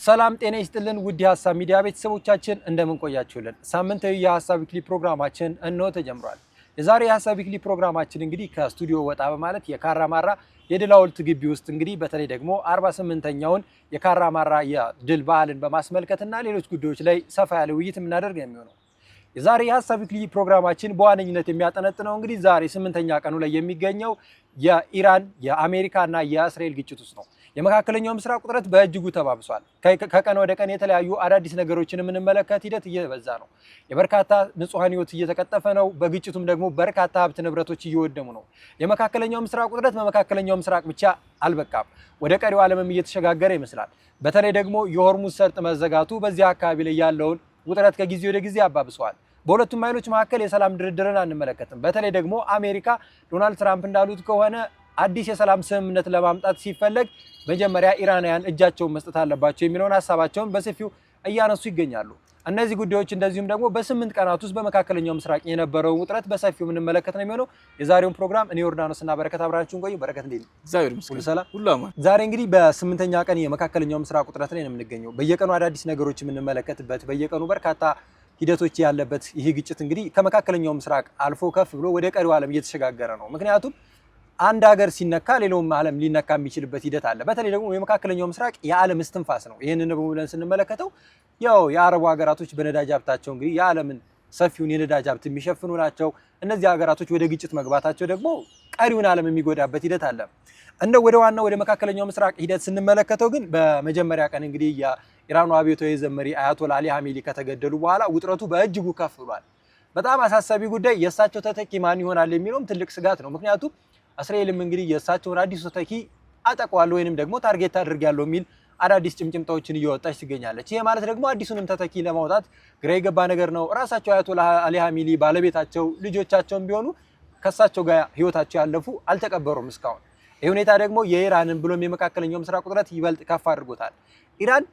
ሰላም ጤና ይስጥልን ውድ የሐሳብ ሚዲያ ቤተሰቦቻችን እንደምን ቆያችሁልን? ሳምንታዊ የሐሳብ ዊክሊ ፕሮግራማችን እንሆ ተጀምሯል። የዛሬ የሐሳብ ዊክሊ ፕሮግራማችን እንግዲህ ከስቱዲዮ ወጣ በማለት የካራማራ የድል ሐውልት ግቢ ውስጥ እንግዲህ በተለይ ደግሞ 48ኛውን የካራማራ የድል በዓልን በማስመልከትና ሌሎች ጉዳዮች ላይ ሰፋ ያለ ውይይት የምናደርግ የሚሆነው የዛሬ የሐሳብ ዊክሊ ፕሮግራማችን በዋነኝነት የሚያጠነጥነው እንግዲህ ዛሬ 8ኛ ቀኑ ላይ የሚገኘው የኢራን የአሜሪካና የእስራኤል ግጭት ውስጥ ነው። የመካከለኛው ምስራቅ ውጥረት በእጅጉ ተባብሷል። ከቀን ወደ ቀን የተለያዩ አዳዲስ ነገሮችን የምንመለከት ሂደት እየበዛ ነው። የበርካታ ንጹሃን ህይወት እየተቀጠፈ ነው። በግጭቱም ደግሞ በርካታ ሀብት ንብረቶች እየወደሙ ነው። የመካከለኛው ምስራቅ ውጥረት በመካከለኛው ምስራቅ ብቻ አልበቃም፣ ወደ ቀሪው ዓለምም እየተሸጋገረ ይመስላል። በተለይ ደግሞ የሆርሙዝ ሰርጥ መዘጋቱ በዚህ አካባቢ ላይ ያለውን ውጥረት ከጊዜ ወደ ጊዜ አባብሰዋል። በሁለቱም ኃይሎች መካከል የሰላም ድርድርን አንመለከትም። በተለይ ደግሞ አሜሪካ ዶናልድ ትራምፕ እንዳሉት ከሆነ አዲስ የሰላም ስምምነት ለማምጣት ሲፈለግ መጀመሪያ ኢራናውያን እጃቸውን መስጠት አለባቸው የሚለውን ሀሳባቸውን በሰፊው እያነሱ ይገኛሉ። እነዚህ ጉዳዮች እንደዚሁም ደግሞ በ8 ቀናት ውስጥ በመካከለኛው ምስራቅ የነበረውን ውጥረት በሰፊው የምንመለከት ነው የሚሆነው። የዛሬውን ፕሮግራም እኔ ዮርዳኖስና በረከት አብራችሁን ቆዩ። በረከት እንዴት ነው? እግዚአብሔር ይመስገን ሁሉ ሰላም ሁሉ አማን። ዛሬ እንግዲህ በ8ኛ ቀን የመካከለኛው ምስራቅ ውጥረት ላይ ነው የምንገኘው። በየቀኑ አዳዲስ ነገሮች የምንመለከትበት፣ በየቀኑ በርካታ ሂደቶች ያለበት ይህ ግጭት እንግዲህ ከመካከለኛው ምስራቅ አልፎ ከፍ ብሎ ወደ ቀሪው ዓለም እየተሸጋገረ ነው። ምክንያቱም አንድ ሀገር ሲነካ ሌላውም ዓለም ሊነካ የሚችልበት ሂደት አለ። በተለይ ደግሞ የመካከለኛው ምስራቅ የዓለም እስትንፋስ ነው። ይህንን ብለን ስንመለከተው ያው የአረቡ ሀገራቶች በነዳጅ ሀብታቸው እንግዲህ የዓለምን ሰፊውን የነዳጅ ሀብት የሚሸፍኑ ናቸው። እነዚህ ሀገራቶች ወደ ግጭት መግባታቸው ደግሞ ቀሪውን ዓለም የሚጎዳበት ሂደት አለ። እንደ ወደ ዋናው ወደ መካከለኛው ምስራቅ ሂደት ስንመለከተው ግን በመጀመሪያ ቀን እንግዲህ የኢራኑ አብዮታዊ ዘብ መሪ አያቶላ አሊ ሀሜኒ ከተገደሉ በኋላ ውጥረቱ በእጅጉ ከፍ ብሏል። በጣም አሳሳቢ ጉዳይ የእሳቸው ተተኪ ማን ይሆናል የሚለውም ትልቅ ስጋት ነው። ምክንያቱም እስራኤልም እንግዲህ የእሳቸውን አዲሱ ተተኪ አጠቃዋለሁ ወይንም ደግሞ ታርጌት አድርጋለሁ የሚል አዳዲስ ጭምጭምታዎችን እየወጣች ትገኛለች። ይሄ ማለት ደግሞ አዲሱንም ተተኪ ለማውጣት ግራ የገባ ነገር ነው። ራሳቸው አያቶላ አሊ ሀሜኒ ባለቤታቸው፣ ልጆቻቸውም ቢሆኑ ከእሳቸው ጋር ህይወታቸው ያለፉ አልተቀበሩም እስካሁን። ይህ ሁኔታ ደግሞ የኢራንን ብሎም የመካከለኛው ምስራቅ ውጥረት ይበልጥ ከፍ አድርጎታል። ኢራን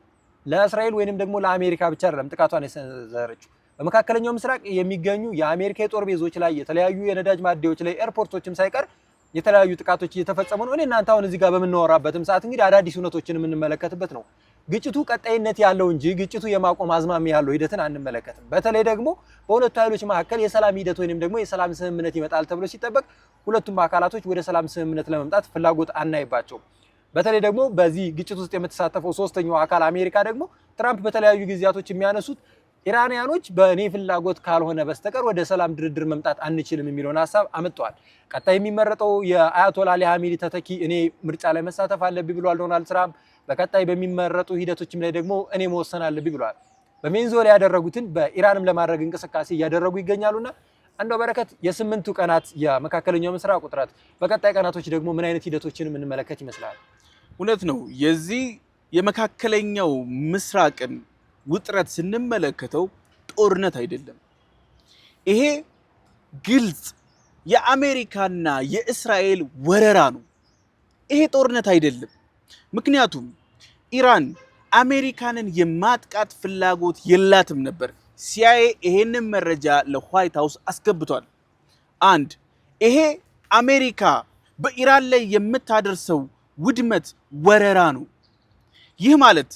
ለእስራኤል ወይንም ደግሞ ለአሜሪካ ብቻ አይደለም ጥቃቷን የሰነዘረችው። በመካከለኛው ምስራቅ የሚገኙ የአሜሪካ የጦር ቤዞች ላይ፣ የተለያዩ የነዳጅ ማደያዎች ላይ፣ ኤርፖርቶችም ሳይቀር የተለያዩ ጥቃቶች እየተፈጸሙ ነው። እኔ እናንተ አሁን እዚህ ጋር በምናወራበትም ሰዓት እንግዲህ አዳዲስ እውነቶችን የምንመለከትበት ነው። ግጭቱ ቀጣይነት ያለው እንጂ ግጭቱ የማቆም አዝማሚያ ያለው ሂደትን አንመለከትም። በተለይ ደግሞ በሁለቱ ኃይሎች መካከል የሰላም ሂደት ወይንም ደግሞ የሰላም ስምምነት ይመጣል ተብሎ ሲጠበቅ ሁለቱም አካላቶች ወደ ሰላም ስምምነት ለመምጣት ፍላጎት አናይባቸውም። በተለይ ደግሞ በዚህ ግጭት ውስጥ የምትሳተፈው ሶስተኛው አካል አሜሪካ ደግሞ ትራምፕ በተለያዩ ጊዜያቶች የሚያነሱት ኢራንያኖች በእኔ ፍላጎት ካልሆነ በስተቀር ወደ ሰላም ድርድር መምጣት አንችልም የሚለውን ሀሳብ አመጣዋል። ቀጣይ የሚመረጠው የአያቶላ አሊ ሀሜኒ ተተኪ እኔ ምርጫ ላይ መሳተፍ አለብኝ ብሏል ዶናልድ ትራምፕ። በቀጣይ በሚመረጡ ሂደቶችም ላይ ደግሞ እኔ መወሰን አለብኝ ብሏል። በቬንዙዌላ ያደረጉትን በኢራንም ለማድረግ እንቅስቃሴ እያደረጉ ይገኛሉና እንደው በረከት የ8ቱ ቀናት የመካከለኛው ምስራቅ ውጥረት በቀጣይ ቀናቶች ደግሞ ምን አይነት ሂደቶችን የምንመለከት ይመስላል? እውነት ነው። የዚህ የመካከለኛው ምስራቅን ውጥረት ስንመለከተው ጦርነት አይደለም። ይሄ ግልጽ የአሜሪካና የእስራኤል ወረራ ነው። ይሄ ጦርነት አይደለም። ምክንያቱም ኢራን አሜሪካንን የማጥቃት ፍላጎት የላትም ነበር። ሲአይኤ ይሄንን መረጃ ለዋይት ሃውስ አስገብቷል። አንድ ይሄ አሜሪካ በኢራን ላይ የምታደርሰው ውድመት ወረራ ነው። ይህ ማለት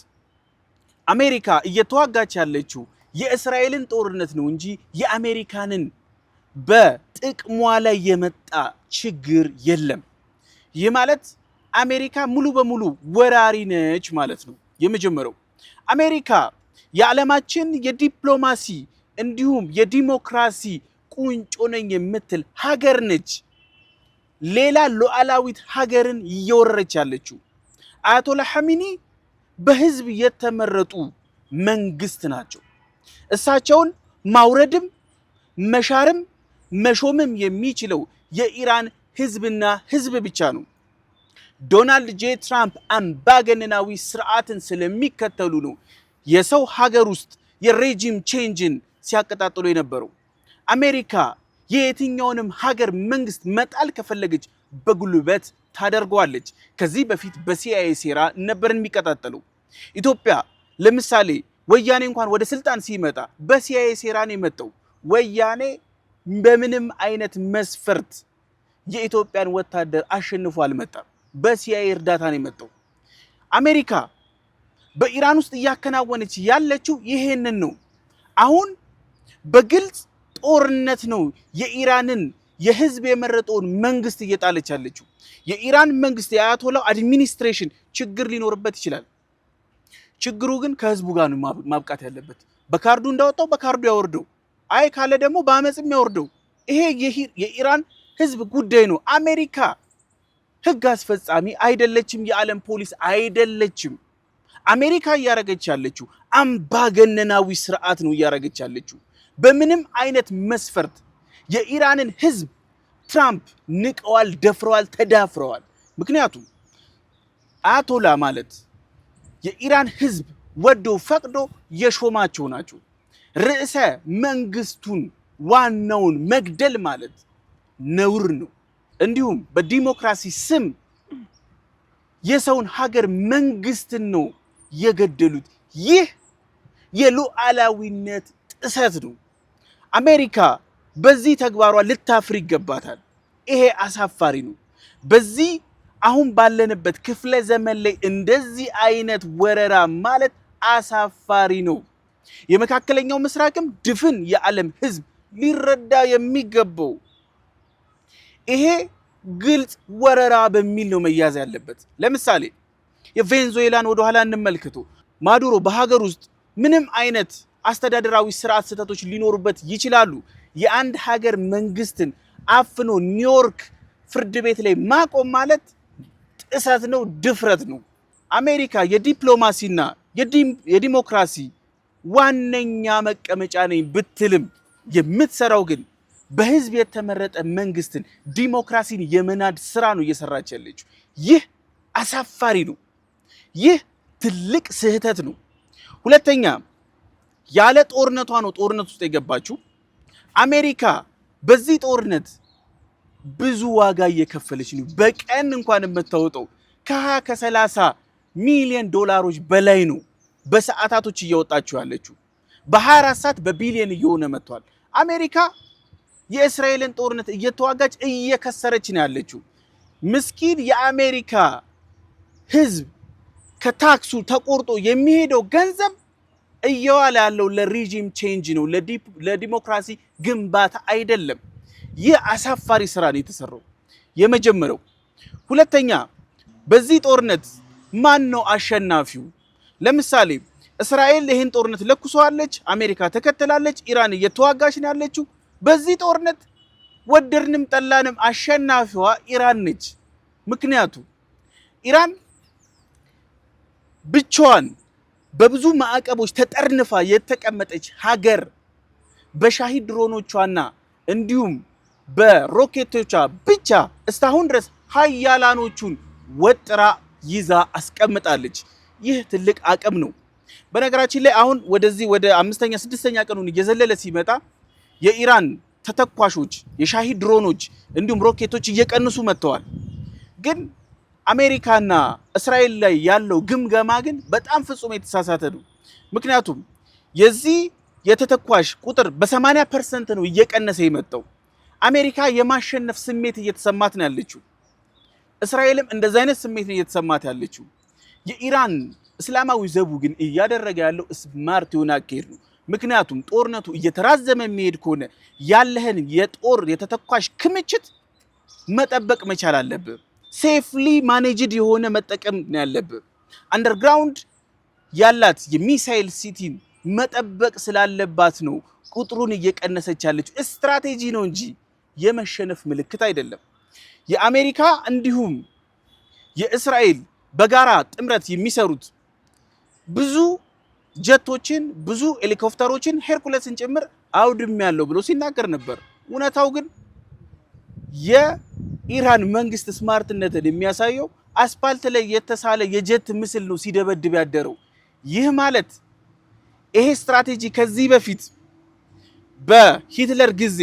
አሜሪካ እየተዋጋች ያለችው የእስራኤልን ጦርነት ነው እንጂ የአሜሪካንን በጥቅሟ ላይ የመጣ ችግር የለም። ይህ ማለት አሜሪካ ሙሉ በሙሉ ወራሪ ነች ማለት ነው። የመጀመሪያው አሜሪካ የዓለማችን የዲፕሎማሲ እንዲሁም የዲሞክራሲ ቁንጮ ነኝ የምትል ሀገር ነች። ሌላ ሉዓላዊት ሀገርን እየወረረች ያለችው አያቶላ ሀሜኒ በህዝብ የተመረጡ መንግስት ናቸው። እሳቸውን ማውረድም መሻርም መሾምም የሚችለው የኢራን ህዝብና ህዝብ ብቻ ነው። ዶናልድ ጄ ትራምፕ አምባገነናዊ ስርዓትን ስለሚከተሉ ነው የሰው ሀገር ውስጥ የሬጂም ቼንጅን ሲያቀጣጥሉ የነበረው። አሜሪካ የየትኛውንም ሀገር መንግስት መጣል ከፈለገች በጉልበት ታደርገዋለች። ከዚህ በፊት በሲአይኤ ሴራ ነበርን የሚቀጣጠለው። ኢትዮጵያ ለምሳሌ ወያኔ እንኳን ወደ ስልጣን ሲመጣ በሲአይኤ ሴራ ነው የመጣው። ወያኔ በምንም አይነት መስፈርት የኢትዮጵያን ወታደር አሸንፎ አልመጣም። በሲአይኤ እርዳታ ነው የመጣው። አሜሪካ በኢራን ውስጥ እያከናወነች ያለችው ይሄንን ነው። አሁን በግልጽ ጦርነት ነው የኢራንን የህዝብ የመረጠውን መንግስት እየጣለች ያለችው። የኢራን መንግስት የአያቶላው አድሚኒስትሬሽን ችግር ሊኖርበት ይችላል። ችግሩ ግን ከህዝቡ ጋር ነው ማብቃት ያለበት። በካርዱ እንዳወጣው በካርዱ ያወርደው፣ አይ ካለ ደግሞ በአመጽም ያወርደው። ይሄ የኢራን ህዝብ ጉዳይ ነው። አሜሪካ ህግ አስፈጻሚ አይደለችም፣ የዓለም ፖሊስ አይደለችም። አሜሪካ እያረገች ያለችው አምባገነናዊ ስርዓት ነው እያረገች ያለችው። በምንም አይነት መስፈርት የኢራንን ህዝብ ትራምፕ ንቀዋል፣ ደፍረዋል፣ ተዳፍረዋል። ምክንያቱም አያቶላ ማለት የኢራን ህዝብ ወዶ ፈቅዶ የሾማቸው ናቸው። ርዕሰ መንግስቱን ዋናውን መግደል ማለት ነውር ነው። እንዲሁም በዲሞክራሲ ስም የሰውን ሀገር መንግስትን ነው የገደሉት። ይህ የሉዓላዊነት ጥሰት ነው። አሜሪካ በዚህ ተግባሯ ልታፍር ይገባታል። ይሄ አሳፋሪ ነው። በዚህ አሁን ባለንበት ክፍለ ዘመን ላይ እንደዚህ አይነት ወረራ ማለት አሳፋሪ ነው። የመካከለኛው ምስራቅም ድፍን የዓለም ህዝብ ሊረዳ የሚገባው ይሄ ግልጽ ወረራ በሚል ነው መያዝ ያለበት። ለምሳሌ የቬንዙዌላን ወደ ኋላ እንመልከቱ። ማዱሮ በሀገር ውስጥ ምንም አይነት አስተዳደራዊ ስርዓት ስህተቶች ሊኖሩበት ይችላሉ። የአንድ ሀገር መንግስትን አፍኖ ኒውዮርክ ፍርድ ቤት ላይ ማቆም ማለት ጥሰት ነው፣ ድፍረት ነው። አሜሪካ የዲፕሎማሲና የዲሞክራሲ ዋነኛ መቀመጫ ነኝ ብትልም የምትሰራው ግን በህዝብ የተመረጠ መንግስትን ዲሞክራሲን የመናድ ስራ ነው እየሰራች ያለችው። ይህ አሳፋሪ ነው። ይህ ትልቅ ስህተት ነው። ሁለተኛ ያለ ጦርነቷ ነው ጦርነት ውስጥ የገባችው። አሜሪካ በዚህ ጦርነት ብዙ ዋጋ እየከፈለች ነው። በቀን እንኳን የምታወጣው ከ20 ከ30 ሚሊዮን ዶላሮች በላይ ነው በሰዓታቶች እያወጣችው ያለችው። በ24 ሰዓት በቢሊዮን እየሆነ መጥቷል። አሜሪካ የእስራኤልን ጦርነት እየተዋጋች እየከሰረች ነው ያለችው። ምስኪን የአሜሪካ ህዝብ ከታክሱ ተቆርጦ የሚሄደው ገንዘብ እየዋለ ያለው ለሪጂም ቼንጅ ነው፣ ለዲሞክራሲ ግንባታ አይደለም። ይህ አሳፋሪ ስራ ነው የተሰራው። የመጀመሪያው። ሁለተኛ በዚህ ጦርነት ማን ነው አሸናፊው? ለምሳሌ እስራኤል ይህን ጦርነት ለኩሰዋለች፣ አሜሪካ ተከትላለች፣ ኢራን እየተዋጋች ነው ያለችው። በዚህ ጦርነት ወደድንም ጠላንም አሸናፊዋ ኢራን ነች። ምክንያቱም ኢራን ብቻዋን በብዙ ማዕቀቦች ተጠርንፋ የተቀመጠች ሀገር በሻሂድ ድሮኖቿና እንዲሁም በሮኬቶቿ ብቻ እስካሁን ድረስ ሀያላኖቹን ወጥራ ይዛ አስቀምጣለች። ይህ ትልቅ አቅም ነው። በነገራችን ላይ አሁን ወደዚህ ወደ 5ኛ 6ኛ ቀኑን እየዘለለ ሲመጣ የኢራን ተተኳሾች፣ የሻሂድ ድሮኖች እንዲሁም ሮኬቶች እየቀነሱ መጥተዋል። ግን አሜሪካና እስራኤል ላይ ያለው ግምገማ ግን በጣም ፍጹም የተሳሳተ ነው። ምክንያቱም የዚህ የተተኳሽ ቁጥር በ80% ነው እየቀነሰ የመጣው። አሜሪካ የማሸነፍ ስሜት እየተሰማት ነው ያለችው። እስራኤልም እንደዛ አይነት ስሜት ነው እየተሰማት ያለችው። የኢራን እስላማዊ ዘቡ ግን እያደረገ ያለው ስማርት የሆነ አካሄድ ነው። ምክንያቱም ጦርነቱ እየተራዘመ የሚሄድ ከሆነ ያለህን የጦር የተተኳሽ ክምችት መጠበቅ መቻል አለብህ። ሴፍሊ ማኔጅድ የሆነ መጠቀም ነው ያለብህ። አንደርግራውንድ ያላት የሚሳይል ሲቲን መጠበቅ ስላለባት ነው ቁጥሩን እየቀነሰች ያለችው። ስትራቴጂ ነው እንጂ የመሸነፍ ምልክት አይደለም። የአሜሪካ እንዲሁም የእስራኤል በጋራ ጥምረት የሚሰሩት ብዙ ጀቶችን፣ ብዙ ሄሊኮፕተሮችን፣ ሄርኩለስን ጭምር አውድም ያለው ብሎ ሲናገር ነበር። እውነታው ግን የኢራን መንግስት ስማርትነትን የሚያሳየው አስፓልት ላይ የተሳለ የጀት ምስል ነው ሲደበድብ ያደረው። ይህ ማለት ይሄ ስትራቴጂ ከዚህ በፊት በሂትለር ጊዜ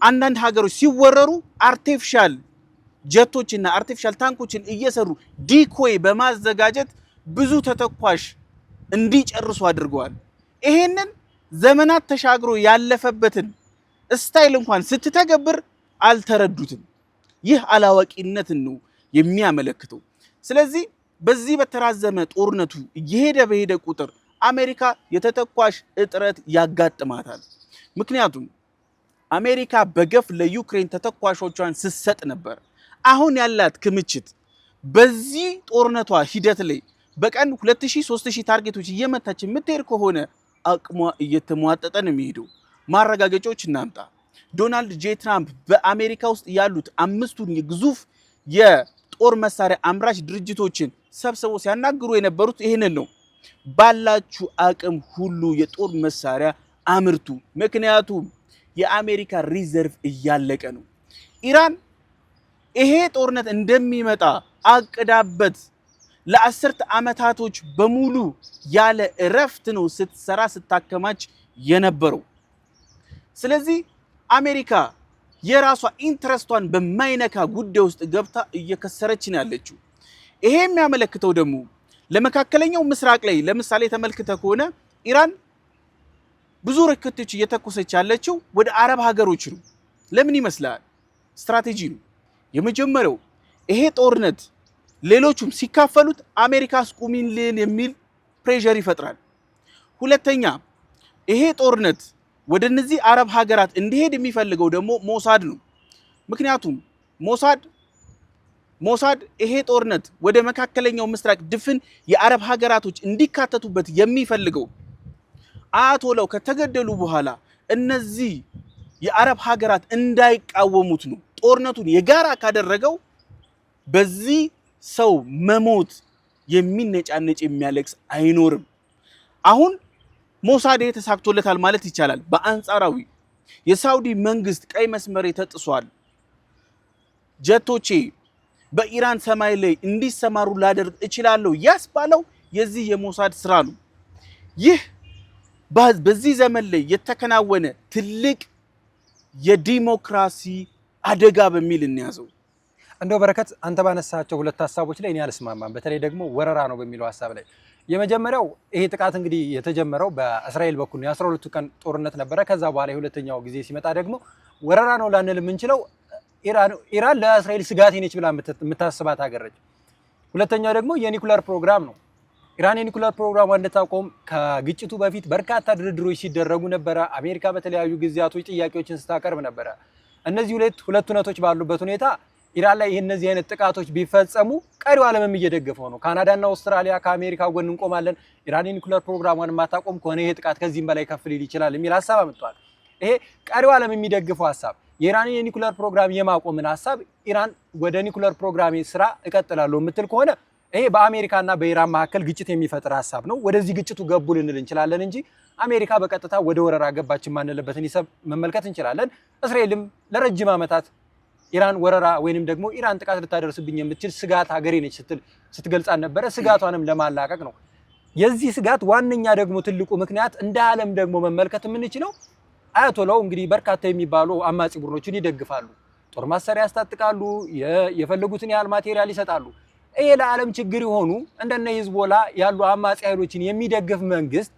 አንዳንድ ሀገሮች ሲወረሩ አርቲፊሻል ጀቶችና አርቲፊሻል ታንኮችን እየሰሩ ዲኮይ በማዘጋጀት ብዙ ተተኳሽ እንዲጨርሱ አድርገዋል። ይሄንን ዘመናት ተሻግሮ ያለፈበትን ስታይል እንኳን ስትተገብር አልተረዱትም። ይህ አላዋቂነትን ነው የሚያመለክተው። ስለዚህ በዚህ በተራዘመ ጦርነቱ እየሄደ በሄደ ቁጥር አሜሪካ የተተኳሽ እጥረት ያጋጥማታል። ምክንያቱም አሜሪካ በገፍ ለዩክሬን ተተኳሾቿን ስትሰጥ ነበር። አሁን ያላት ክምችት በዚህ ጦርነቷ ሂደት ላይ በቀን 2000 3000 ታርጌቶች እየመታች የምትሄድ ከሆነ አቅሟ እየተሟጠጠ ነው የሚሄደው። ማረጋገጫዎች እናምጣ። ዶናልድ ጄ ትራምፕ በአሜሪካ ውስጥ ያሉት 5ቱን የግዙፍ የጦር መሳሪያ አምራች ድርጅቶችን ሰብስበው ሲያናግሩ የነበሩት ይህንን ነው። ባላችሁ አቅም ሁሉ የጦር መሳሪያ አምርቱ፣ ምክንያቱም የአሜሪካ ሪዘርቭ እያለቀ ነው። ኢራን ይሄ ጦርነት እንደሚመጣ አቅዳበት ለአስርተ ዓመታቶች በሙሉ ያለ እረፍት ነው ስትሰራ ስታከማች የነበረው። ስለዚህ አሜሪካ የራሷ ኢንትረስቷን በማይነካ ጉዳይ ውስጥ ገብታ እየከሰረች ነው ያለችው። ይሄ የሚያመለክተው ደግሞ ለመካከለኛው ምስራቅ ላይ ለምሳሌ ተመልክተ ከሆነ ኢራን ብዙ ሮኬቶች እየተኮሰች ያለችው ወደ አረብ ሀገሮች ነው። ለምን ይመስላል? ስትራቴጂ ነው። የመጀመሪያው ይሄ ጦርነት ሌሎቹም ሲካፈሉት አሜሪካ አስቁሚልን የሚል ፕሬሸር ይፈጥራል። ሁለተኛ ይሄ ጦርነት ወደ እነዚህ አረብ ሀገራት እንዲሄድ የሚፈልገው ደግሞ ሞሳድ ነው። ምክንያቱም ሞሳድ ይሄ ጦርነት ወደ መካከለኛው ምስራቅ ድፍን የአረብ ሀገራቶች እንዲካተቱበት የሚፈልገው አያቶላው ከተገደሉ በኋላ እነዚህ የአረብ ሀገራት እንዳይቃወሙት ነው። ጦርነቱን የጋራ ካደረገው በዚህ ሰው መሞት የሚነጫነጭ የሚያለቅስ አይኖርም። አሁን ሞሳድ ተሳክቶለታል ማለት ይቻላል። በአንጻራዊ የሳውዲ መንግስት ቀይ መስመር ተጥሷል፣ ጀቶቼ በኢራን ሰማይ ላይ እንዲሰማሩ ላደርግ እችላለሁ ያስባለው የዚህ የሞሳድ ስራ ነው። ይህ በዚህ ዘመን ላይ የተከናወነ ትልቅ የዲሞክራሲ አደጋ በሚል እንያዘው። እንደው በረከት አንተ ባነሳቸው ሁለት ሀሳቦች ላይ እኔ አልስማማም። በተለይ ደግሞ ወረራ ነው በሚለው ሀሳብ ላይ የመጀመሪያው ይሄ ጥቃት እንግዲህ የተጀመረው በእስራኤል በኩል ነው። የ12 ቀን ጦርነት ነበረ። ከዛ በኋላ የሁለተኛው ጊዜ ሲመጣ ደግሞ ወረራ ነው ላንል የምንችለው ኢራን ለእስራኤል ስጋት ነች ብላ የምታስባት ሀገር ነች። ሁለተኛው ደግሞ የኒኩለር ፕሮግራም ነው። ኢራን የኒኩለር ፕሮግራሟ እንድታቆም ከግጭቱ በፊት በርካታ ድርድሮች ሲደረጉ ነበረ። አሜሪካ በተለያዩ ጊዜያቶች ጥያቄዎችን ስታቀርብ ነበረ። እነዚህ ሁለት እውነቶች ባሉበት ሁኔታ ኢራን ላይ እነዚህ አይነት ጥቃቶች ቢፈጸሙ ቀሪው ዓለምም እየደገፈው ነው። ካናዳና አውስትራሊያ ከአሜሪካ ጎን እንቆማለን፣ ኢራን የኒኩለር ፕሮግራሟን የማታቆም ከሆነ ይሄ ጥቃት ከዚህም በላይ ከፍ ሊል ይችላል የሚል ሀሳብ አመጣዋል። ይሄ ቀሪው ዓለም የሚደግፈው ሀሳብ የኢራንን የኒኩለር ፕሮግራም የማቆምን ሀሳብ ኢራን ወደ ኒኩለር ፕሮግራም ስራ እቀጥላለሁ የምትል ከሆነ ይሄ በአሜሪካና በኢራን መካከል ግጭት የሚፈጥር ሀሳብ ነው። ወደዚህ ግጭቱ ገቡ ልንል እንችላለን እንጂ አሜሪካ በቀጥታ ወደ ወረራ ገባች ማንለበትን ሂሳብ መመልከት እንችላለን። እስራኤልም ለረጅም ዓመታት ኢራን ወረራ ወይንም ደግሞ ኢራን ጥቃት ልታደርስብኝ የምትችል ስጋት ሀገሬ ነች ስትገልጻን ነበረ። ስጋቷንም ለማላቀቅ ነው። የዚህ ስጋት ዋነኛ ደግሞ ትልቁ ምክንያት እንደ ዓለም ደግሞ መመልከት የምንችለው አያቶላው እንግዲህ በርካታ የሚባሉ አማጺ ቡድኖችን ይደግፋሉ፣ ጦር መሳሪያ ያስታጥቃሉ፣ የፈለጉትን ያህል ማቴሪያል ይሰጣሉ። ይሄ ለዓለም ችግር የሆኑ እንደነ ሂዝቦላ ያሉ አማጺ ኃይሎችን የሚደግፍ መንግስት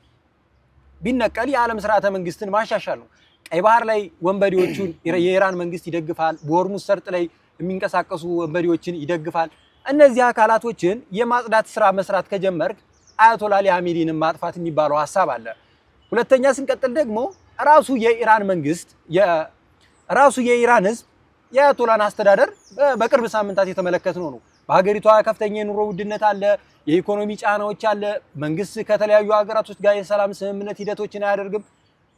ቢነቀል የዓለም ስርዓተ መንግስትን ማሻሻል ነው። ቀይ ባህር ላይ ወንበዴዎቹን የኢራን መንግስት ይደግፋል። በሆርሙዝ ሰርጥ ላይ የሚንቀሳቀሱ ወንበዴዎችን ይደግፋል። እነዚህ አካላቶችን የማጽዳት ስራ መስራት ከጀመርክ አያቶላ አሊ ኻሜኒን ማጥፋት የሚባለው ሀሳብ አለ። ሁለተኛ ስንቀጥል ደግሞ ራሱ የኢራን መንግስት ራሱ የኢራን ህዝብ የአያቶላን አስተዳደር በቅርብ ሳምንታት የተመለከትነው ነው። በሀገሪቷ ከፍተኛ የኑሮ ውድነት አለ፣ የኢኮኖሚ ጫናዎች አለ። መንግስት ከተለያዩ ሀገራቶች ጋር የሰላም ስምምነት ሂደቶችን አያደርግም።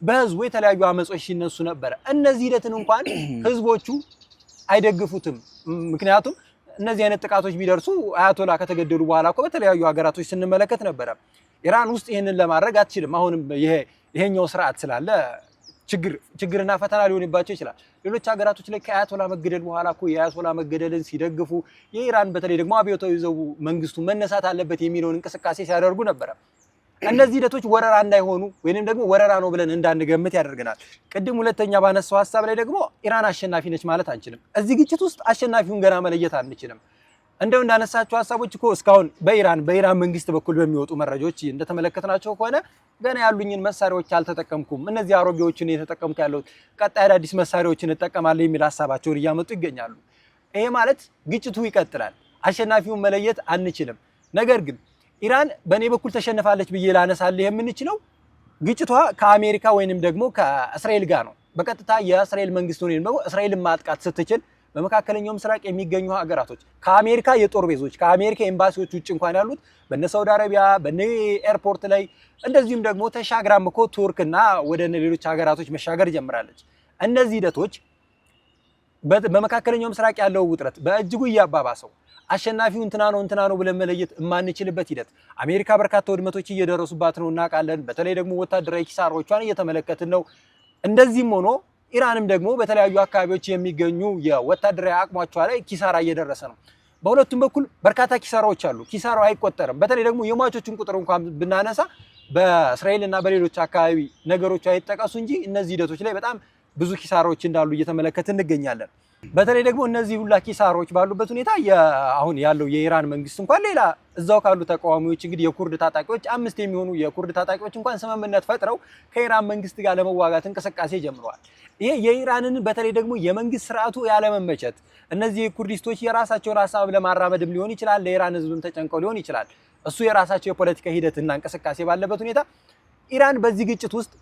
በህዝቡ የተለያዩ አመጾች ሲነሱ ነበረ። እነዚህ ሂደትን እንኳን ህዝቦቹ አይደግፉትም። ምክንያቱም እነዚህ አይነት ጥቃቶች ቢደርሱ አያቶላ ከተገደሉ በኋላ እኮ በተለያዩ ሀገራቶች ስንመለከት ነበረ። ኢራን ውስጥ ይህንን ለማድረግ አትችልም። አሁንም ይሄኛው ስርዓት ስላለ ችግርና ፈተና ሊሆንባቸው ይችላል። ሌሎች ሀገራቶች ላይ ከአያቶላ መገደል በኋላ እኮ የአያቶላ መገደልን ሲደግፉ የኢራን በተለይ ደግሞ አብዮታዊ ዘቡ መንግስቱ መነሳት አለበት የሚለውን እንቅስቃሴ ሲያደርጉ ነበረ። እነዚህ ሂደቶች ወረራ እንዳይሆኑ ወይንም ደግሞ ወረራ ነው ብለን እንዳንገምት ያደርገናል። ቅድም ሁለተኛ ባነሳው ሀሳብ ላይ ደግሞ ኢራን አሸናፊ ነች ማለት አንችልም። እዚህ ግጭት ውስጥ አሸናፊውን ገና መለየት አንችልም። እንደው እንዳነሳቸው ሀሳቦች እኮ እስካሁን በኢራን መንግስት በኩል በሚወጡ መረጃዎች እንደተመለከትናቸው ከሆነ ገና ያሉኝን መሳሪያዎች አልተጠቀምኩም፣ እነዚህ አሮጌዎችን የተጠቀምኩ ያለው ቀጣይ አዳዲስ መሳሪያዎችን እጠቀማለሁ የሚል ሀሳባቸውን እያመጡ ይገኛሉ። ይሄ ማለት ግጭቱ ይቀጥላል። አሸናፊውን መለየት አንችልም። ነገር ግን ኢራን በኔ በኩል ተሸንፋለች ብዬ ላነሳልህ የምንችለው ግጭቷ ከአሜሪካ ወይንም ደግሞ ከእስራኤል ጋር ነው። በቀጥታ የእስራኤል መንግስት ወይንም ደግሞ እስራኤልን ማጥቃት ስትችል በመካከለኛው ምስራቅ የሚገኙ ሀገራቶች ከአሜሪካ የጦር ቤዞች ከአሜሪካ ኤምባሲዎች ውጭ እንኳን ያሉት በነ ሳውዲ አረቢያ በነ ኤርፖርት ላይ እንደዚሁም ደግሞ ተሻግራም እኮ ቱርክና ወደ ሌሎች ሀገራቶች መሻገር ጀምራለች። እነዚህ ሂደቶች በመካከለኛው ምስራቅ ያለው ውጥረት በእጅጉ እያባባሰው አሸናፊው እንትና ነው ብለን መለየት የማንችልበት ሂደት አሜሪካ በርካታ ውድመቶች እየደረሱባት ነው እናውቃለን። በተለይ ደግሞ ወታደራዊ ኪሳራዎቿን እየተመለከትን ነው። እንደዚህም ሆኖ ኢራንም ደግሞ በተለያዩ አካባቢዎች የሚገኙ የወታደራዊ አቅሟቿ ላይ ኪሳራ እየደረሰ ነው። በሁለቱም በኩል በርካታ ኪሳራዎች አሉ። ኪሳራው አይቆጠርም። በተለይ ደግሞ የሟቾችን ቁጥር እንኳን ብናነሳ በእስራኤልና በሌሎች አካባቢ ነገሮች አይጠቀሱ እንጂ እነዚህ ሂደቶች ላይ በጣም ብዙ ኪሳራዎች እንዳሉ እየተመለከትን እንገኛለን። በተለይ ደግሞ እነዚህ ሁላ ኪሳራዎች ባሉበት ሁኔታ አሁን ያለው የኢራን መንግስት እንኳን ሌላ እዛው ካሉ ተቃዋሚዎች እንግዲህ የኩርድ ታጣቂዎች 5 የሚሆኑ የኩርድ ታጣቂዎች እንኳን ስምምነት ፈጥረው ከኢራን መንግስት ጋር ለመዋጋት እንቅስቃሴ ጀምረዋል። ይሄ የኢራንን በተለይ ደግሞ የመንግስት ስርዓቱ ያለመመቸት እነዚህ ኩርዲስቶች የራሳቸውን ሀሳብ ለማራመድም ሊሆን ይችላል፣ ለኢራን ህዝብም ተጨንቀው ሊሆን ይችላል። እሱ የራሳቸው የፖለቲካ ሂደትና እንቅስቃሴ ባለበት ሁኔታ ኢራን በዚህ ግጭት ውስጥ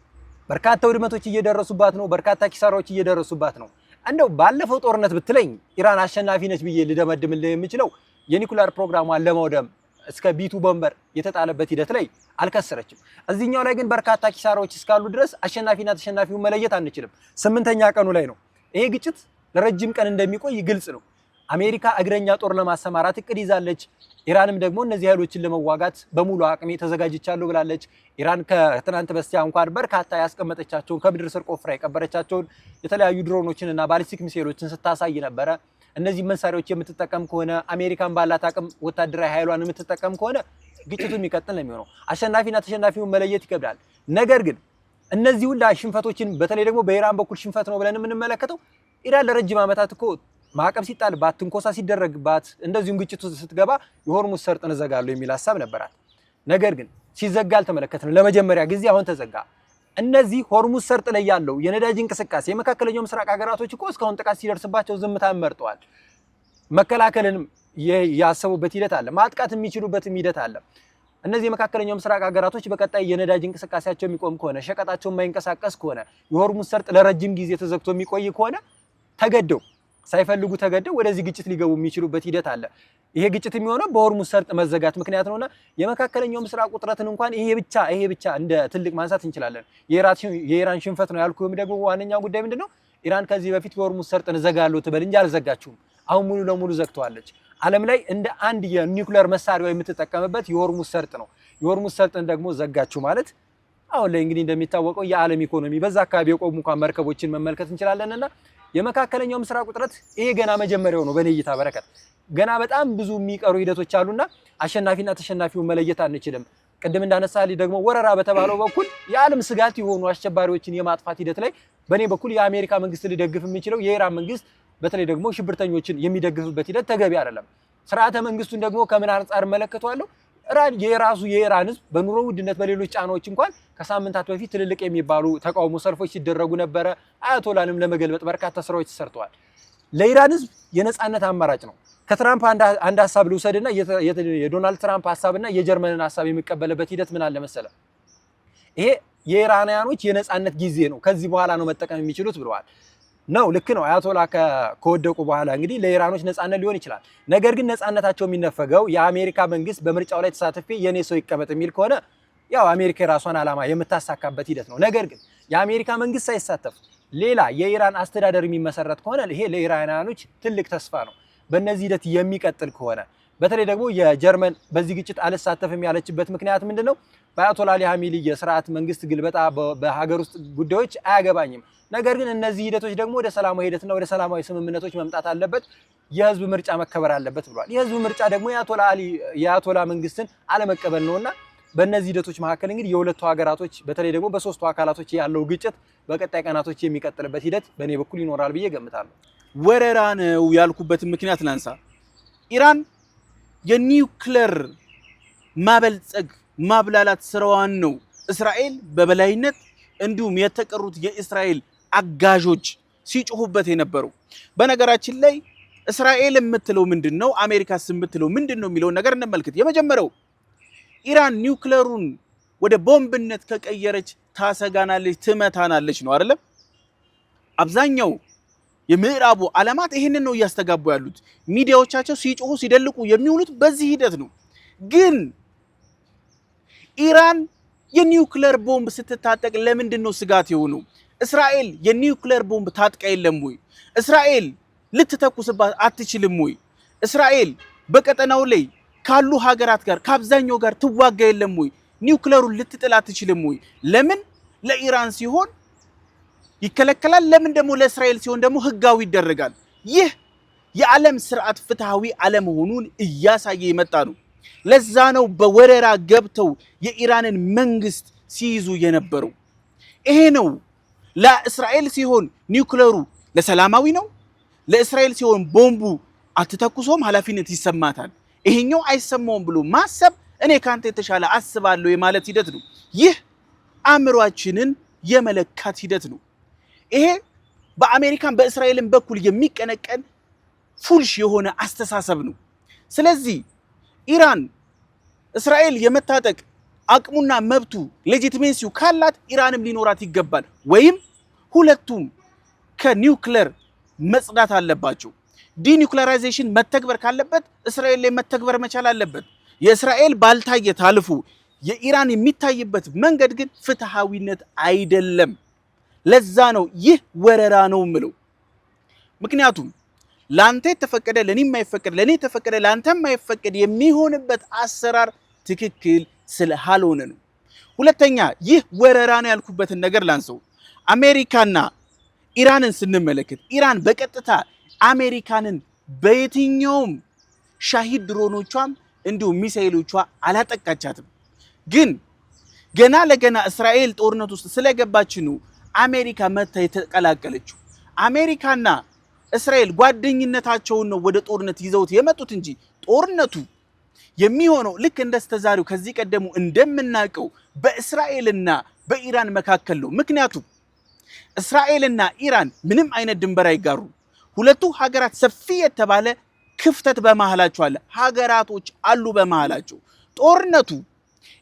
በርካታ ውድመቶች እየደረሱባት ነው። በርካታ ኪሳራዎች እየደረሱባት ነው። እንደው ባለፈው ጦርነት ብትለኝ ኢራን አሸናፊ ነች ብዬ ልደመድምልህ የምችለው የኒኩሌር ፕሮግራሟን ለማውደም እስከ ቢቱ ቦምበር የተጣለበት ሂደት ላይ አልከሰረችም። እዚህኛው ላይ ግን በርካታ ኪሳራዎች እስካሉ ድረስ አሸናፊና ተሸናፊውን መለየት አንችልም። 8ኛ ቀኑ ላይ ነው። ይሄ ግጭት ለረጅም ቀን እንደሚቆይ ግልጽ ነው። አሜሪካ እግረኛ ጦር ለማሰማራት እቅድ ይዛለች። ኢራንም ደግሞ እነዚህ ኃይሎችን ለመዋጋት በሙሉ አቅሜ ተዘጋጅቻለሁ ብላለች። ኢራን ከትናንት በስቲያ እንኳን በርካታ ያስቀመጠቻቸውን ከምድር ስር ቆፍራ የቀበረቻቸውን የተለያዩ ድሮኖችን እና ባሊስቲክ ሚሳኤሎችን ስታሳይ ነበረ። እነዚህ መሳሪያዎች የምትጠቀም ከሆነ አሜሪካን ባላት አቅም ወታደራዊ ኃይሏን የምትጠቀም ከሆነ ግጭቱ የሚቀጥል ነው የሚሆነው። አሸናፊና ተሸናፊውን መለየት ይከብዳል። ነገር ግን እነዚህ ሁላ ሽንፈቶችን በተለይ ደግሞ በኢራን በኩል ሽንፈት ነው ብለን የምንመለከተው ኢራን ለረጅም ዓመታት እኮ ማዕቀብ ሲጣልባት ትንኮሳ ሲደረግባት እንደዚሁም ግጭቱ ስትገባ የሆርሙዝ ሰርጥን እዘጋለሁ የሚል ሀሳብ ነበራት። ነገር ግን ሲዘጋ አልተመለከትንም። ለመጀመሪያ ጊዜ አሁን ተዘጋ። እነዚህ ሆርሙዝ ሰርጥ ላይ ያለው የነዳጅ እንቅስቃሴ የመካከለኛው ምስራቅ ሀገራቶች እኮ እስካሁን ጥቃት ሲደርስባቸው ዝምታን መርጠዋል። መከላከልን ያሰቡበት ሂደት አለ። ማጥቃት የሚችሉበትም ሂደት አለ። እነዚህ የመካከለኛው ምስራቅ ሀገራቶች በቀጣይ የነዳጅ እንቅስቃሴያቸው የሚቆም ከሆነ ሸቀጣቸው የማይንቀሳቀስ ከሆነ የሆርሙዝ ሰርጥ ለረጅም ጊዜ ተዘግቶ የሚቆይ ከሆነ ተገደው ሳይፈልጉ ተገደው ወደዚህ ግጭት ሊገቡ የሚችሉበት ሂደት አለ። ይሄ ግጭት የሚሆነው በሆርሙዝ ሰርጥ መዘጋት ምክንያት ነውና የመካከለኛው ምስራቅ ውጥረትን እንኳን ይሄ ብቻ እንደ ትልቅ ማንሳት እንችላለን። የኢራን ሽንፈት ነው ያልኩህም ደግሞ ዋነኛው ጉዳይ ምንድነው? ኢራን ከዚህ በፊት የሆርሙዝ ሰርጥን እዘጋለሁ ትበል እንጂ አልዘጋችሁም። አሁን ሙሉ ለሙሉ ዘግተዋለች። ዓለም ላይ እንደ አንድ የኒውክሌር መሳሪያ የምትጠቀምበት የሆርሙዝ ሰርጥ ነው። የሆርሙዝ ሰርጥን ደግሞ ዘጋችሁ ማለት አሁን ላይ እንግዲህ እንደሚታወቀው የዓለም ኢኮኖሚ በዛ አካባቢ የቆሙ እንኳን መርከቦችን መመልከት እንችላለንና የመካከለኛው ምስራቅ ውጥረት ይሄ ገና መጀመሪያው ነው። በኔ እይታ በረከት ገና በጣም ብዙ የሚቀሩ ሂደቶች አሉና አሸናፊና ተሸናፊውን መለየት አንችልም። ቅድም እንዳነሳልኝ ደግሞ ወረራ በተባለው በኩል የዓለም ስጋት የሆኑ አሸባሪዎችን የማጥፋት ሂደት ላይ በኔ በኩል የአሜሪካ መንግስት ሊደግፍ የሚችለው የኢራን መንግስት በተለይ ደግሞ ሽብርተኞችን የሚደግፍበት ሂደት ተገቢ አይደለም። ስርዓተ መንግስቱን ደግሞ ከምን አንጻር መለከቷለሁ? የኢራን ህዝብ በኑሮ ውድነት በሌሎች ጫናዎች እንኳን ከሳምንታት በፊት ትልልቅ የሚባሉ ተቃውሞ ሰልፎች ሲደረጉ ነበረ። አያቶላንም ለመገልበጥ በርካታ ስራዎች ተሰርተዋል። ለኢራን ህዝብ የነጻነት አማራጭ ነው። ከትራምፕ አንድ ሀሳብ ልውሰድና የዶናልድ ትራምፕ ሀሳብና የጀርመንን ሀሳብ የሚቀበልበት ሂደት ምን አለ መሰለ? ይሄ የኢራናውያኖች የነጻነት ጊዜ ነው፣ ከዚህ በኋላ ነው መጠቀም የሚችሉት ብለዋል። ነው ልክ ነው። አያቶላ ከወደቁ በኋላ እንግዲህ ለኢራኖች ነጻነት ሊሆን ይችላል። ነገር ግን ነጻነታቸው የሚነፈገው የአሜሪካ መንግስት በምርጫው ላይ ተሳትፌ የኔ ሰው ይቀመጥ የሚል ከሆነ ያው አሜሪካ የራሷን ዓላማ የምታሳካበት ሂደት ነው። ነገር ግን የአሜሪካ መንግስት ሳይሳተፍ ሌላ የኢራን አስተዳደር የሚመሰረት ከሆነ ይሄ ለኢራናውያኖች ትልቅ ተስፋ ነው። በእነዚህ ሂደት የሚቀጥል ከሆነ በተለይ ደግሞ የጀርመን በዚህ ግጭት አልሳተፍም ያለችበት ምክንያት ምንድነው? በአያቶላ አሊ ሀሚኒ የስርዓት መንግስት ግልበጣ በሀገር ውስጥ ጉዳዮች አያገባኝም። ነገር ግን እነዚህ ሂደቶች ደግሞ ወደ ሰላማዊ ሂደትና ወደ ሰላማዊ ስምምነቶች መምጣት አለበት፣ የህዝብ ምርጫ መከበር አለበት ብሏል። የህዝብ ምርጫ ደግሞ የአያቶላ መንግስትን አለመቀበል ነውና በእነዚህ ሂደቶች መካከል እንግዲህ የሁለቱ ሀገራቶች በተለይ ደግሞ በሶስቱ አካላቶች ያለው ግጭት በቀጣይ ቀናቶች የሚቀጥልበት ሂደት በእኔ በኩል ይኖራል ብዬ ገምታለሁ። ወረራ ነው ያልኩበትን ምክንያት ላንሳ። ኢራን የኒውክሌር ማበልጸግ ማብላላት ስራዋን ነው እስራኤል በበላይነት እንዲሁም የተቀሩት የእስራኤል አጋዦች ሲጮሁበት የነበረው። በነገራችን ላይ እስራኤል የምትለው ምንድነው አሜሪካስ የምትለው ምንድነው የሚለው ነገር እንመልከት የመጀመሪያው ኢራን ኒውክሌሩን ወደ ቦምብነት ከቀየረች ታሰጋናለች ትመታናለች ነው አይደል አብዛኛው የምዕራቡ ዓለማት ይሄንን ነው ያስተጋቡ ያሉት ሚዲያዎቻቸው ሲጮሁ ሲደልቁ የሚውሉት በዚህ ሂደት ነው ግን ኢራን የኒውክሌር ቦምብ ስትታጠቅ ለምንድነው ስጋት የሆነው እስራኤል የኒውክሌር ቦምብ ታጥቃ የለም ወይ እስራኤል ልትተኩስባት አትችልም ወይ እስራኤል በቀጠናው ላይ ካሉ ሀገራት ጋር ከአብዛኛው ጋር ትዋጋ የለም ወይ ኒውክሌሩን ልትጥል አትችልም ወይ ለምን ለኢራን ሲሆን ይከለከላል ለምን ደግሞ ለእስራኤል ሲሆን ደግሞ ህጋዊ ይደረጋል ይህ የዓለም ስርዓት ፍትሃዊ አለመሆኑን እያሳየ የመጣ ነው ለዛ ነው በወረራ ገብተው የኢራንን መንግስት ሲይዙ የነበረው ይሄ ነው ለእስራኤል ሲሆን ኒውክሌሩ ለሰላማዊ ነው ለእስራኤል ሲሆን ቦምቡ አትተኩሶም ኃላፊነት ይሰማታል ይሄኛው አይሰማውም ብሎ ማሰብ እኔ ካንተ የተሻለ አስባለሁ የማለት ሂደት ነው ይህ አእምሮአችንን የመለካት ሂደት ነው ይሄ በአሜሪካን በእስራኤልን በኩል የሚቀነቀን ፉልሽ የሆነ አስተሳሰብ ነው ስለዚህ ኢራን እስራኤል የመታጠቅ አቅሙና መብቱ ሌጂቲሜሲው ካላት ኢራንም ሊኖራት ይገባል ወይም ሁለቱም ከኒውክሌር መጽዳት አለባቸው ዲኒውክሌራይዜሽን መተግበር ካለበት እስራኤል ላይ መተግበር መቻል አለበት የእስራኤል ባልታየ ታልፉ የኢራን የሚታይበት መንገድ ግን ፍትሃዊነት አይደለም ለዛ ነው ይህ ወረራ ነው ምለው ምክንያቱም ላንተ ተፈቀደ ለኔ የማይፈቀድ ለኔ ተፈቀደ ላንተ የማይፈቀድ የሚሆንበት አሰራር ትክክል ስላልሆነ ነው ሁለተኛ ይህ ወረራ ነው ያልኩበትን ነገር ላንሰው አሜሪካና ኢራንን ስንመለከት ኢራን በቀጥታ አሜሪካንን በየትኛውም ሻሂድ ድሮኖቿም እንዲሁ ሚሳኤሎቿ አላጠቃቻትም ግን ገና ለገና እስራኤል ጦርነት ውስጥ ስለገባች ነው አሜሪካ መታ የተቀላቀለችው አሜሪካና እስራኤል ጓደኝነታቸውን ነው ወደ ጦርነት ይዘውት የመጡት እንጂ ጦርነቱ የሚሆነው ልክ እንደስተዛሬው ከዚህ ቀደሙ እንደምናቀው በእስራኤልና በኢራን መካከል ነው ምክንያቱም እስራኤልና ኢራን ምንም አይነት ድንበር አይጋሩ ሁለቱ ሀገራት ሰፊ የተባለ ክፍተት በመሃላቸው አለ ሀገራቶች አሉ በመሃላቸው ጦርነቱ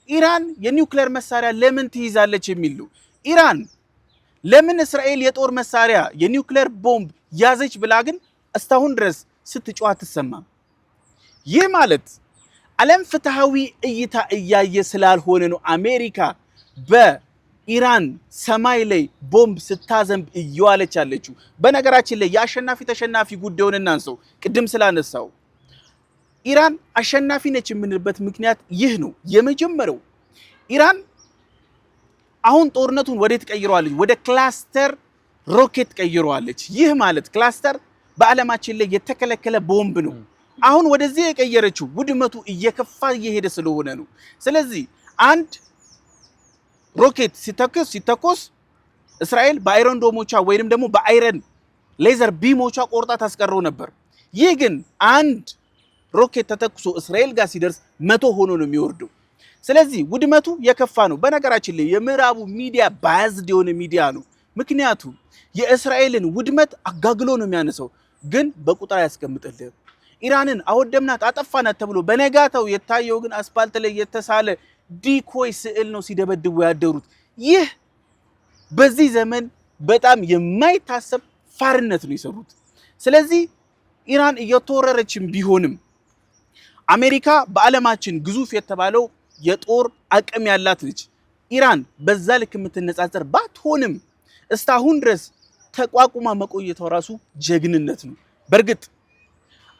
ኢራን የኒውክሌር መሳሪያ ለምን ትይዛለች የሚል ነው ኢራን ለምን እስራኤል የጦር መሳሪያ የኒውክሌር ቦምብ ያዘች ብላ ግን እስካሁን ድረስ ስትጮህ አትሰማም ይህ ማለት ዓለም ፍትሃዊ እይታ እያየ ስላልሆነ ነው አሜሪካ በኢራን ሰማይ ላይ ቦምብ ስታዘንብ እየዋለች ያለችው በነገራችን ላይ የአሸናፊ ተሸናፊ ጉዳዩን እናንሰው ቅድም ስላነሳው ኢራን አሸናፊ ነች የምንልበት ምክንያት ይህ ነው የመጀመሪያው ኢራን አሁን ጦርነቱን ወዴት ቀይሯለች ወደ ክላስተር ሮኬት ቀይሯለች ይህ ማለት ክላስተር በዓለማችን ላይ የተከለከለ ቦምብ ነው አሁን ወደዚህ የቀየረችው ውድመቱ እየከፋ እየሄደ ስለሆነ ነው ስለዚህ አንድ ሮኬት ሲተኮስ እስራኤል በአይረን ዶሞቿ ወይንም ደግሞ በአይረን ሌዘር ቢሞቿ ቆርጣ ታስቀረው ነበር ይህ ግን አንድ ሮኬት ተተኩሶ እስራኤል ጋር ሲደርስ 100 ሆኖ ነው የሚወርደው ስለዚህ ውድመቱ የከፋ ነው በነገራችን ላይ የምዕራቡ ሚዲያ ባያዝድ የሆነ ሚዲያ ነው ምክንያቱም የእስራኤልን ውድመት አጋግሎ ነው የሚያነሳው ግን በቁጥር ያስቀምጥልህ ኢራንን አወደምናት አጠፋናት ተብሎ በነጋታው የታየው ግን አስፋልት ላይ የተሳለ ዲኮይ ስዕል ነው ሲደበድቡ ያደሩት ይህ በዚህ ዘመን በጣም የማይታሰብ ፋርነት ነው ይሰሩት ስለዚህ ኢራን እየተወረረችም ቢሆንም አሜሪካ በዓለማችን ግዙፍ የተባለው የጦር አቅም ያላት ነች ኢራን በዛ ልክ የምትነጻጸር ባትሆንም እስካሁን ድረስ ተቋቁማ መቆየቷ ራሱ ጀግንነት ነው በርግጥ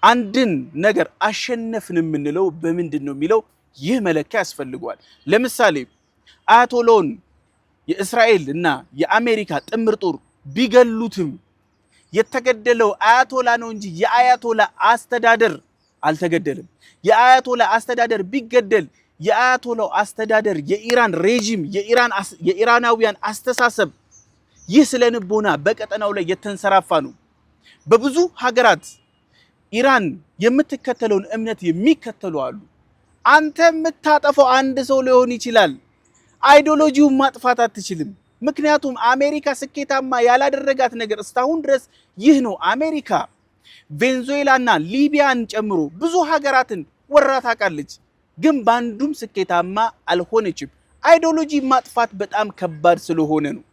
አንድን ነገር አሸነፍን የምንለው በምንድን ነው የሚለው ይህ መለኪያ ያስፈልጋል ለምሳሌ አያቶላውን የእስራኤል እና የአሜሪካ ጥምር ጦር ቢገሉትም የተገደለው አያቶላ ነው እንጂ የአያቶላ አስተዳደር አልተገደለም የአያቶላ አስተዳደር ቢገደል የአያቶላው አስተዳደር የኢራን ሬጂም የኢራናውያን አስተሳሰብ ይህ ስለንቦና በቀጠናው ላይ የተንሰራፋ ነው በብዙ ሀገራት ኢራን የምትከተለውን እምነት የሚከተሉ አሉ አንተ የምታጠፈው አንድ ሰው ሊሆን ይችላል አይዲዮሎጂውን ማጥፋት አትችልም ምክንያቱም አሜሪካ ስኬታማ ያላደረጋት ነገር እስካሁን ድረስ ይህ ነው አሜሪካ ቬንዙዌላና ሊቢያን ጨምሮ ብዙ ሀገራትን ወራ ታውቃለች። ግን ባንዱም ስኬታማ አልሆነችም። አይዲዮሎጂ ማጥፋት በጣም ከባድ ስለሆነ ነው።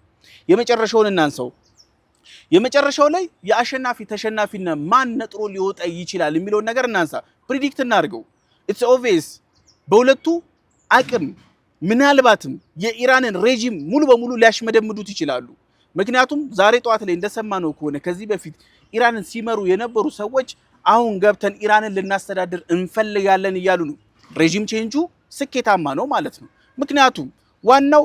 የመጨረሻውን እናንሳው። የመጨረሻው ላይ የአሸናፊ ተሸናፊና ማን ነጥሮ ሊወጣ ይችላል የሚለውን ነገር እናንሳ። ፕሪዲክት እናድርገው። ኢትስ ኦብቪየስ በሁለቱ አቅም ምናልባትም የኢራንን ሬጂም ሙሉ በሙሉ ሊያሽመደምዱት ይችላሉ። ምክንያቱም ዛሬ ጠዋት ላይ እንደሰማነው ከሆነ ከዚህ በፊት ኢራንን ሲመሩ የነበሩ ሰዎች አሁን ገብተን ኢራንን ልናስተዳድር እንፈልጋለን እያሉ ነው። ሬጂም ቼንጁ ስኬታማ ነው ማለት ነው። ምክንያቱም ዋናው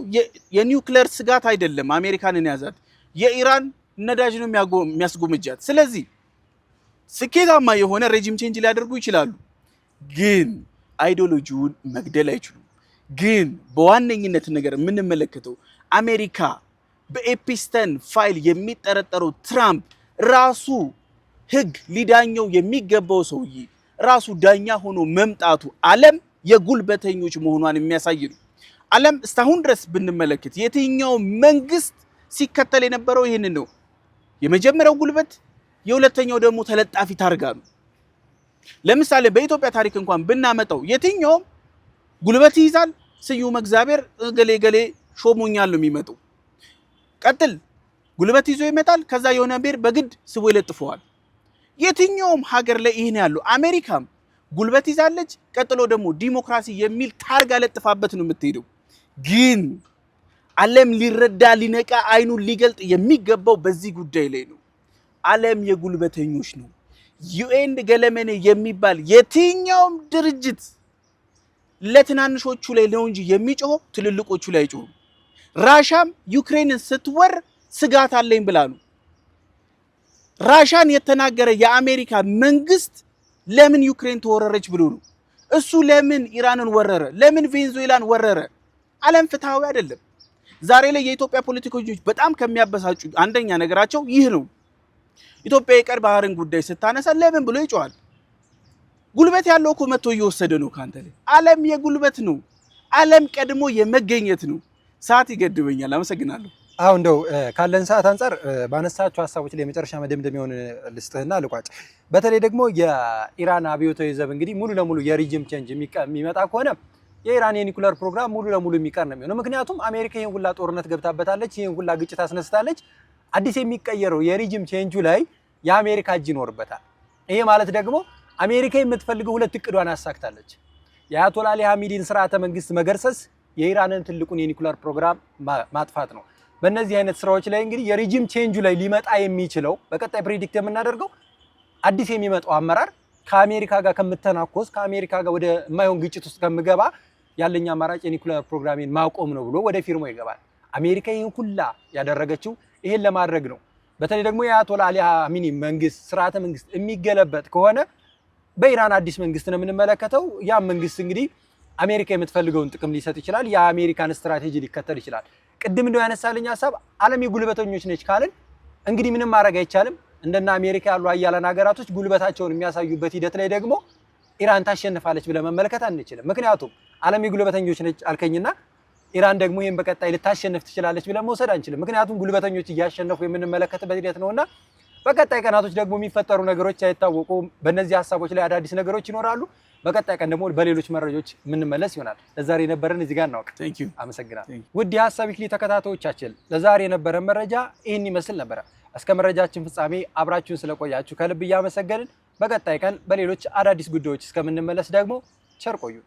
የኒውክሌር ስጋት አይደለም አሜሪካንን ያዛት፣ የኢራን ነዳጅ ነው የሚያስጎምጃት። ስለዚህ ስኬታማ የሆነ ሬጂም ቼንጅ ሊያደርጉ ይችላሉ፣ ግን አይዲዮሎጂውን መግደል አይችሉም። ግን በዋነኝነት ነገር የምንመለከተው አሜሪካ በኤፒስተን ፋይል የሚጠረጠረው ትራምፕ ራሱ ህግ ሊዳኘው የሚገባው ሰውዬ ራሱ ዳኛ ሆኖ መምጣቱ ዓለም የጉልበተኞች መሆኗን የሚያሳይ ነው። ዓለም እስካሁን ድረስ ብንመለከት የትኛው መንግስት ሲከተል የነበረው ይህንን ነው። የመጀመሪያው ጉልበት፣ የሁለተኛው ደግሞ ተለጣፊ ታርጋ ነው። ለምሳሌ በኢትዮጵያ ታሪክ እንኳን ብናመጣው የትኛውም ጉልበት ይይዛል፣ ስዩም እግዚአብሔር ገሌ ገሌ ሾሞኛል ነው የሚመጣው። ቀጥል ጉልበት ይዞ ይመጣል፣ ከዛ የሆነ ብሔር በግድ ስቦ ይለጥፈዋል። የትኛውም ሀገር ላይ ይሄን ያለው አሜሪካም ጉልበት ይዛለች፣ ቀጥሎ ደግሞ ዲሞክራሲ የሚል ታርጋ ለጥፋበት ነው የምትሄደው። ግን ዓለም ሊረዳ ሊነቃ አይኑን ሊገልጥ የሚገባው በዚህ ጉዳይ ላይ ነው። ዓለም የጉልበተኞች ነው። ዩኤን ገለመኔ የሚባል የትኛውም ድርጅት ለትናንሾቹ ላይ ነው እንጂ የሚጮኸው ትልልቆቹ ላይ አይጮህም። ራሻም ዩክሬንን ስትወር ስጋት አለኝ ብላ ነው። ራሻን የተናገረ የአሜሪካ መንግስት ለምን ዩክሬን ተወረረች ብሎ ነው። እሱ ለምን ኢራንን ወረረ? ለምን ቬንዙዌላን ወረረ? ዓለም ፍትሃዊ አይደለም። ዛሬ ላይ የኢትዮጵያ ፖለቲከኞች በጣም ከሚያበሳጩ አንደኛ ነገራቸው ይህ ነው። ኢትዮጵያ የቀይ ባህርን ጉዳይ ስታነሳ ለምን ብሎ ይጮሃል። ጉልበት ያለው እኮ መጥቶ እየወሰደ ነው ካንተ ላይ። ዓለም የጉልበት ነው። ዓለም ቀድሞ የመገኘት ነው። ሰዓት ይገድበኛል። አመሰግናለሁ። አሁን እንደው ካለን ሰዓት አንፃር ባነሳቸው ሀሳቦች ላይ የመጨረሻ መደምደሚያውን ልስጥህና ልቋጭ። በተለይ ደግሞ የኢራን አብዮታዊ ዘብ እንግዲህ ሙሉ ለሙሉ የሪጅም ቼንጅ የሚመጣ ከሆነ የኢራን የኒኩለር ፕሮግራም ሙሉ ለሙሉ የሚቀር ነው የሚሆነው። ምክንያቱም አሜሪካ ይህን ሁላ ጦርነት ገብታበታለች፣ ይህን ሁላ ግጭት አስነስታለች። አዲስ የሚቀየረው የሪጅም ቼንጁ ላይ የአሜሪካ እጅ ይኖርበታል። ይሄ ማለት ደግሞ አሜሪካ የምትፈልገው ሁለት እቅዷን አሳክታለች። የአያቶላ አሊ ሐሚዲን ስርዓተ መንግስት መገርሰስ፣ የኢራንን ትልቁን የኒኩለር ፕሮግራም ማጥፋት ነው። በእነዚህ አይነት ስራዎች ላይ እንግዲህ የሪጅም ቼንጁ ላይ ሊመጣ የሚችለው በቀጣይ ፕሬዲክት የምናደርገው አዲስ የሚመጣው አመራር ከአሜሪካ ጋር ከምተናኮስ፣ ከአሜሪካ ጋር ወደ የማይሆን ግጭት ውስጥ ከምገባ ያለኝ አማራጭ የኒኩለር ፕሮግራሜን ማቆም ነው ብሎ ወደ ፊርማው ይገባል። አሜሪካ ይህን ሁላ ያደረገችው ይሄን ለማድረግ ነው። በተለይ ደግሞ የአያቶላ አሊ ሐሚኒ መንግስት ስርዓተ መንግስት የሚገለበጥ ከሆነ በኢራን አዲስ መንግስት ነው የምንመለከተው። ያ መንግስት እንግዲህ አሜሪካ የምትፈልገውን ጥቅም ሊሰጥ ይችላል። የአሜሪካን ስትራቴጂ ሊከተል ይችላል። ቅድም እንደው ያነሳልኝ ሐሳብ ዓለም የጉልበተኞች ነች ካልን እንግዲህ ምንም ማድረግ አይቻልም። እንደና አሜሪካ ያሉ አያላን ሀገራቶች ጉልበታቸውን የሚያሳዩበት ሂደት ላይ ደግሞ ኢራን ታሸንፋለች ብለን መመልከት አንችልም። ምክንያቱም ዓለም የጉልበተኞች ነች አልከኝና ኢራን ደግሞ ይሄን በቀጣይ ልታሸንፍ ትችላለች ብለን መውሰድ አንችልም። ምክንያቱም ጉልበተኞች እያሸነፉ የምንመለከትበት ሂደት ነውና በቀጣይ ቀናቶች ደግሞ የሚፈጠሩ ነገሮች አይታወቁም። በእነዚህ ሐሳቦች ላይ አዳዲስ ነገሮች ይኖራሉ። በቀጣይ ቀን ደግሞ በሌሎች መረጃዎች የምንመለስ ይሆናል። ለዛሬ የነበረን እዚህ ጋር እናውቅ። አመሰግናለሁ። ውድ የሀሳብ ዊክሊ ተከታታዮቻችን ለዛሬ የነበረን መረጃ ይህን ይመስል ነበረ። እስከ መረጃችን ፍጻሜ አብራችሁን ስለቆያችሁ ከልብ እያመሰገንን በቀጣይ ቀን በሌሎች አዳዲስ ጉዳዮች እስከምንመለስ ደግሞ ቸር ቆዩ።